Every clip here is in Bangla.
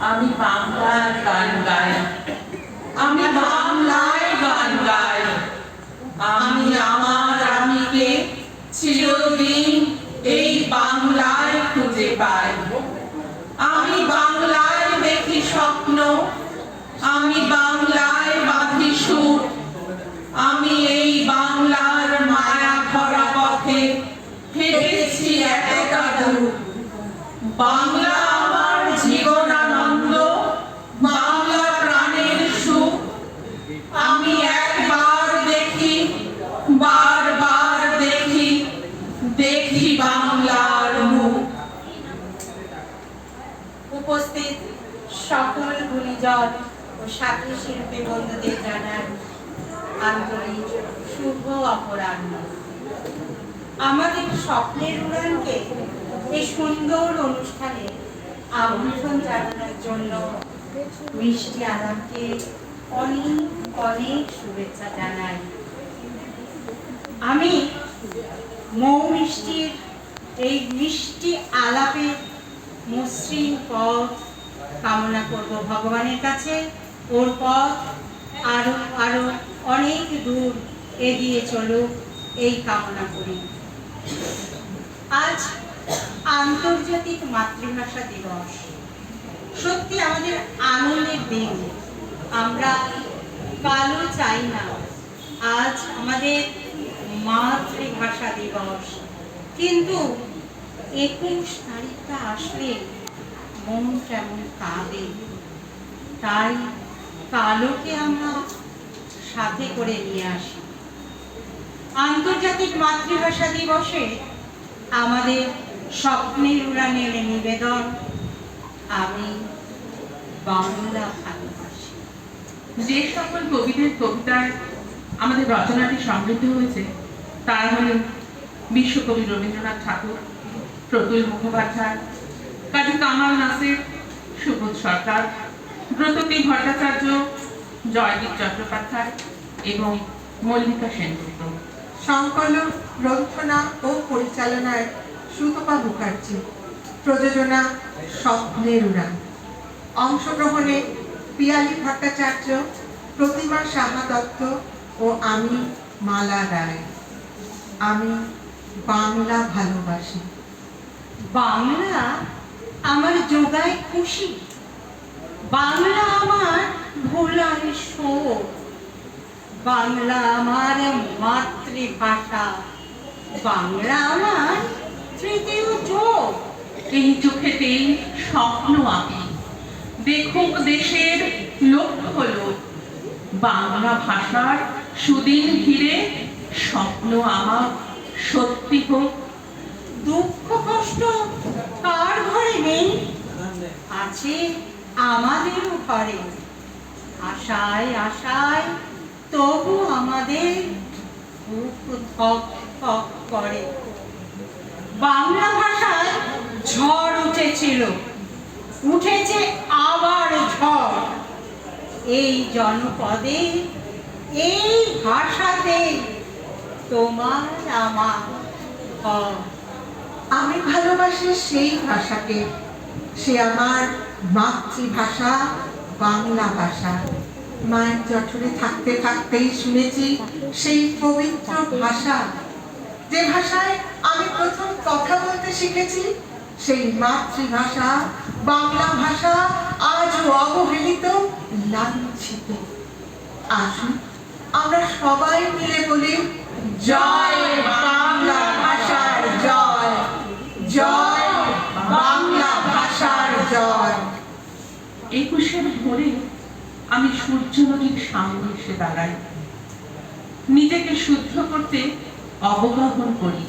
আমি বাংলার গান গাই, আমি বাংলায় গান গাই। আমি আমার আমিকে চিরদিন এই বাংলায় খুঁজে পাই। আমি বাংলায় দেখি স্বপ্ন, আমি বাংলায় বাঁধি সুর। আমি এই বাংলার মায়া ভরা পথে হেঁটেছি একা দূর। বাংলা আমার জীবনানন্দ, বাংলা প্রাণের সুখ। আমি একবার দেখি, বারবার দেখি, দেখি বাংলার মুখ। উপস্থিত সকল গুণীজন ও সাথী শিল্পী বন্ধুদের জানান আন্তরিক শুভ অপরাহ্ন। আমাদের স্বপ্নের উড়ানকে এই সুন্দর অনুষ্ঠানে আমন্ত্রণ জানানোর জন্য মিষ্টি আলাপকে অনেক অনেক শুভেচ্ছা জানাই। আমি মৌ মিষ্টির এই মিষ্টি আলাপের মসৃণ পথ কামনা করব ভগবানের কাছে। ওর পথ আরো আরো অনেক দূর এগিয়ে চলুক এই কামনা করি। আজ আন্তর্জাতিক মাতৃভাষা দিবস। সত্যি আমাদের আনন্দের দিন। আমরা কালো চাই না, আজ আমাদের মাতৃভাষা দিবস। কিন্তু 21 তারিখটা আসলে মন কেমন কাঁদে। তাই কালোকে আমরা সাথে করে নিয়ে আসি। আন্তর্জাতিক মাতৃভাষা দিবসে আমাদের স্বপ্নের উড়ানের নিবেদন, আমি বাংলা ভালোবাসি। যে সকল কবিদের কবিতায় আমাদের রচনাটি সমৃদ্ধ হয়েছে তারা হলেন বিশ্বকবি রবীন্দ্রনাথ ঠাকুর, প্রতুল মুখোপাধ্যায়, কাজী কামাল নাসির, সুবোধ সরকার, ব্রততী ভট্টাচার্য, জয়দীপ চট্টোপাধ্যায় এবং মল্লিকা সেনগুপ্ত। সংকলন, গ্রন্থনা ও পরিচালনায় সুতপা মুখার্জি। প্রযোজনা স্বপ্নের উড়ান। অংশগ্রহণে পিয়ালি ভট্টাচার্য, প্রতিমা সাহা দত্ত ও আমি মালা রায়। আমি বাংলা ভালোবাসি। বাংলা আমার যোগায় খুশি, বাংলা আমার ভোলার শোক, বাংলা আমার মাতৃভাষা, বাংলা আমার তৃতীয় চোখ। এই চোখেতেই স্বপ্ন আঁকি, দেখুক দেশের লক্ষ লোক। বাংলা ভাষার সুদিন ঘিরে স্বপ্ন আমার সত্যি হোক। দুঃখ কষ্ট কার ঘরে নেই, আছে আমাদেরও ঘরে। আশায় আশায় তবু আমাদের বুক ধক ধক করে। বাংলা ভাষায় ঝড় উঠেছিল, উঠেছে আবার ঝড়। এই জনপদে, এই ভাষাতে তোমার আমার ঘর। আমি ভালোবাসি সেই ভাষাকে, সে আমার মাতৃভাষা, বাংলা ভাষা। মায়ের জঠরে থাকতে থাকতেই শুনেছি সেই পবিত্র ভাষা, যে ভাষায় আমি প্রথম কথা বলতে শিখেছি। সেই মাতৃভাষা, বাংলা ভাষা আজও অবহেলিত, লাঞ্ছিত। আসুন আমরা সবাই মিলে বলি, জয় বাংলা ভাষার জয়, জয় বাংলা ভাষার জয়। 21 ভোরে আমি সূর্য নদীর সামনে এসে দাঁড়াই, নিজেকে শুদ্ধ করতে অবগাহন করি।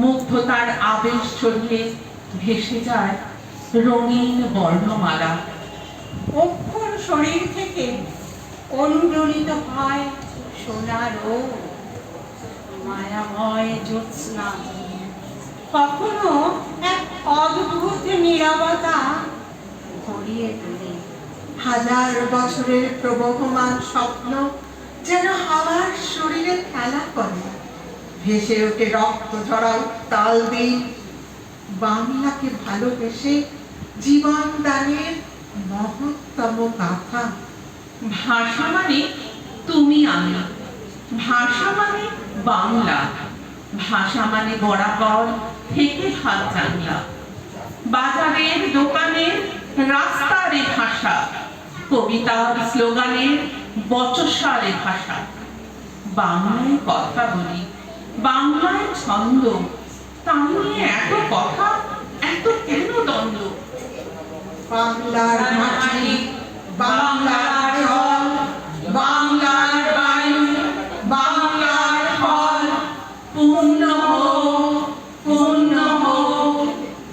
মুগ্ধতার আবেশ ছড়িয়ে ভেসে যায় রঙিন বর্ণমালা। অক্ষর শরীর থেকে অনুরণিত হয় সোনার ও মায়াময় জ্যোৎস্না। কখনো এক অদ্ভুত নীরবতা ভরিয়ে তোলে। হাজার বছরের প্রবহমান স্বপ্ন যেন হাওয়ার শরীরে খেলা করে। ভেসে ওঠে রক্ত ঝরা তাল দিন। বাংলাকে ভালোবেসে জীবন দানের মহত্তম গাথা। ভাষা মানে তুমি আমি, ভাষা মানে বাংলা, ভাষা মানে বরাবর থেকে হাত জানলা। বাজারের দোকানের রাস্তার ভাষা, কবিতার স্লোগানের বচসার ভাষা। বাংলায় কথা বলি, বাংলায় ছন্দ, তা নিয়ে এত কথা, এত কেন দ্বন্দ্ব? বাংলার মাটি, বাংলার জল, বাংলার বায়ু, বাংলার ফল, পূর্ণ হোক, পূর্ণ হোক,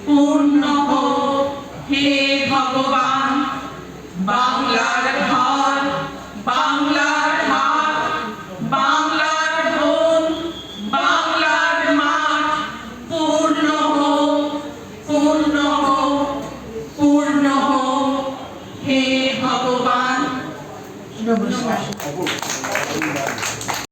পূর্ণ হোক হে ভগবান। বাংলার ঘর, বাংলার হাট, বাংলার বোন, বাংলার মাঠ, পূর্ণ হোক, পূর্ণ হোক, পূর্ণ হোক হে ভগবান। নমস্কার।